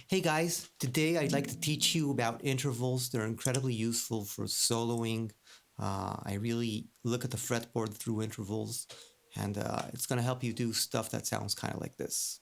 Hey guys, today I'd like to teach you about intervals. They're incredibly useful for soloing. I really look at the fretboard through intervals, and it's going to help you do stuff that sounds kind of like this.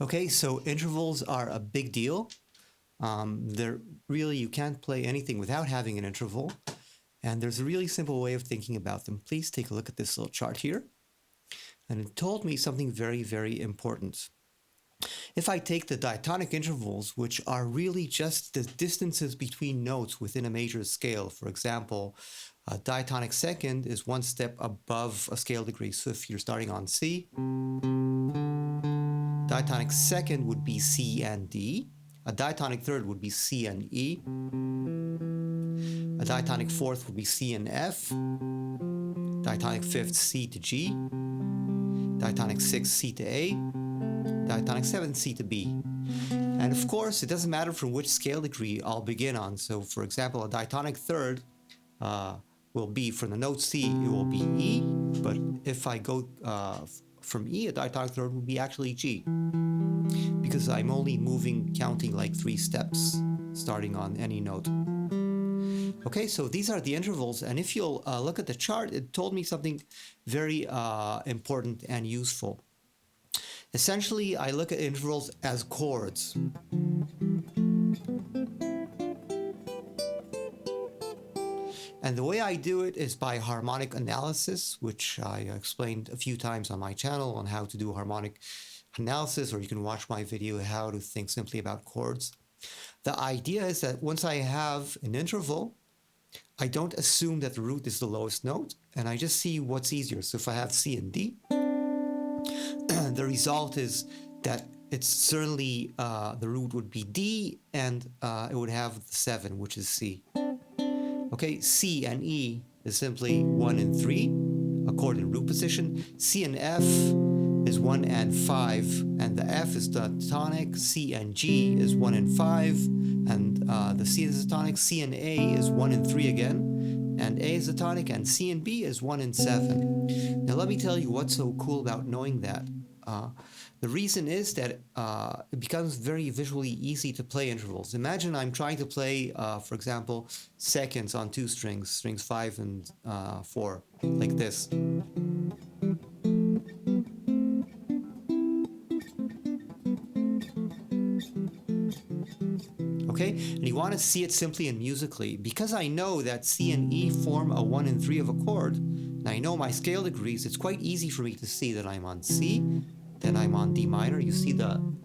Okay, so intervals are a big deal. They're really, you can't play anything without having an interval. And there's a really simple way of thinking about them. Please take a look at this little chart here. And it told me something very, very important. If I take the diatonic intervals, which are really just the distances between notes within a major scale, for example, a diatonic second is one step above a scale degree. So if you're starting on C, diatonic second would be C and D. A diatonic third would be C and E. A diatonic fourth would be C and F. Diatonic fifth, C to G. Diatonic sixth, C to A. Diatonic seventh, C to B. And of course, it doesn't matter from which scale degree I'll begin on. So for example, a diatonic third will be, from the note C, it will be E. But if I go from E, a diatonic third would be actually G, because I'm only counting like 3 steps, starting on any note. Okay, so these are the intervals, and if you'll look at the chart, it told me something very important and useful. Essentially, I look at intervals as chords. And the way I do it is by harmonic analysis, which I explained a few times on my channel on how to do harmonic analysis, or you can watch my video how to think simply about chords. The idea is that once I have an interval, I don't assume that the root is the lowest note, and I just see what's easier. So if I have C and D, the result is that it's certainly the root would be D, and it would have the 7, which is C. Okay, C and E is simply 1 and 3, a chord in root position. C and F is 1 and 5, and the F is the tonic. C and G is 1 and 5, and the C is the tonic. C and A is 1 and 3 again, and A is the tonic, and C and B is 1 and 7. Now let me tell you what's so cool about knowing that. The reason is that it becomes very visually easy to play intervals. Imagine I'm trying to play, for example, seconds on 2 strings, strings 5 and 4, like this. Okay, and you want to see it simply and musically. Because I know that C and E form a 1 and 3 of a chord, and I know my scale degrees, it's quite easy for me to see that I'm on C, then I'm on D minor. You see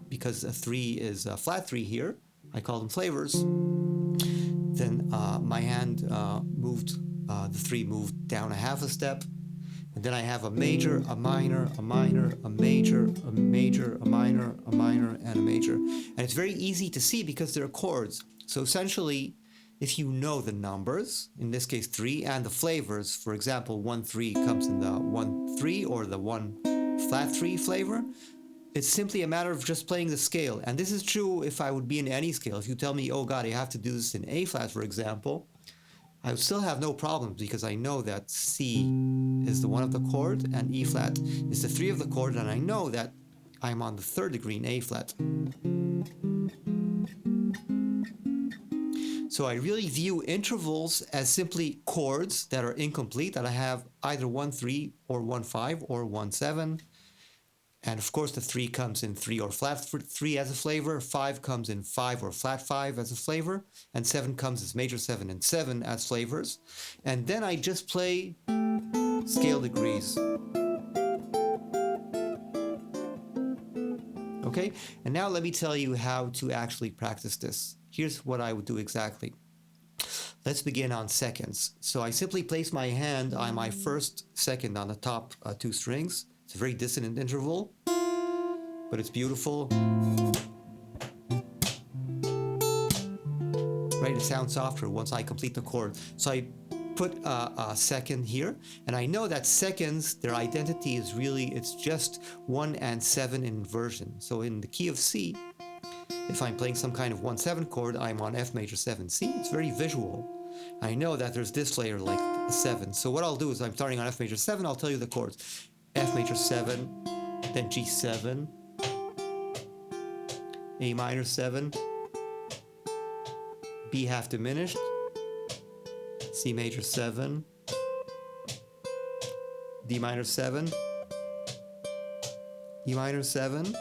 because a 3 is a flat 3 here, I call them flavors. Then my hand the 3 moved down a half a step. And then I have a major, a minor, a minor, a major, a major, a minor, a minor, and a major. And it's very easy to see because they're chords. So essentially, if you know the numbers, in this case 3, and the flavors, for example, 1-3 comes in the 1-3 or the 1 flat 3 flavor, it's simply a matter of just playing the scale. And this is true if I would be in any scale. If you tell me, oh God, I have to do this in A flat, for example, I would still have no problems because I know that C is the 1 of the chord and E flat is the 3 of the chord, and I know that I'm on the 3rd degree in A flat. So I really view intervals as simply chords that are incomplete, that I have either 1-3 or 1-5 or 1-7. And of course the 3 comes in 3 or flat 3 as a flavor, 5 comes in 5 or flat 5 as a flavor, and 7 comes as major 7 and 7 as flavors. And then I just play scale degrees. Okay, and now let me tell you how to actually practice this. Here's what I would do exactly. Let's begin on seconds. So I simply place my hand on my first second on the top two strings. It's a very dissonant interval, but it's beautiful. Right, it sounds softer once I complete the chord. So I put a second here, and I know that seconds, their identity is really, it's just 1 and 7 inversion. So in the key of C, if I'm playing some kind of 1/7 chord, I'm on F major 7. See, it's very visual. I know that there's this layer like a 7. So what I'll do is I'm starting on F major 7, I'll tell you the chords. F major 7, then G7, A minor 7, B half diminished, C major 7, D minor 7, E minor 7,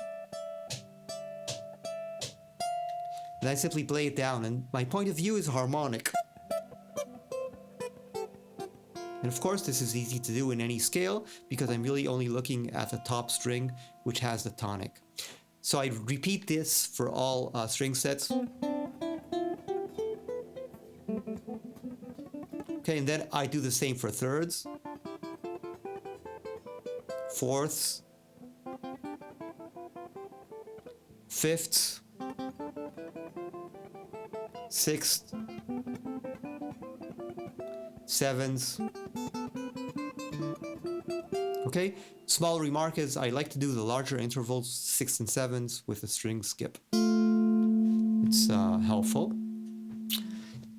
and I simply play it down, and my point of view is harmonic. And of course this is easy to do in any scale because I'm really only looking at the top string which has the tonic. So I repeat this for all string sets. Okay, and then I do the same for thirds, fourths, fifths, sixths, sevens. Okay, small remark is I like to do the larger intervals, 6s and 7s, with a string skip. It's helpful.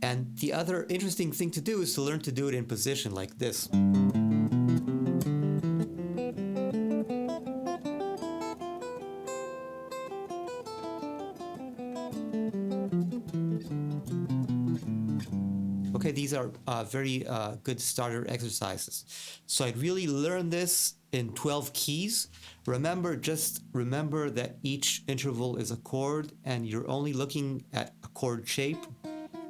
And the other interesting thing to do is to learn to do it in position like this. Okay, these are very good starter exercises. So I'd really learn this in 12 keys. Just remember that each interval is a chord and you're only looking at a chord shape,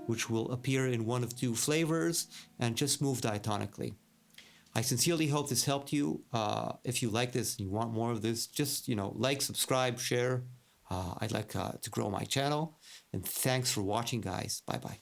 which will appear in one of two flavors, and just move diatonically. I sincerely hope this helped you. If you like this and you want more of this, just like, subscribe, share. I'd like to grow my channel. And thanks for watching, guys. Bye-bye.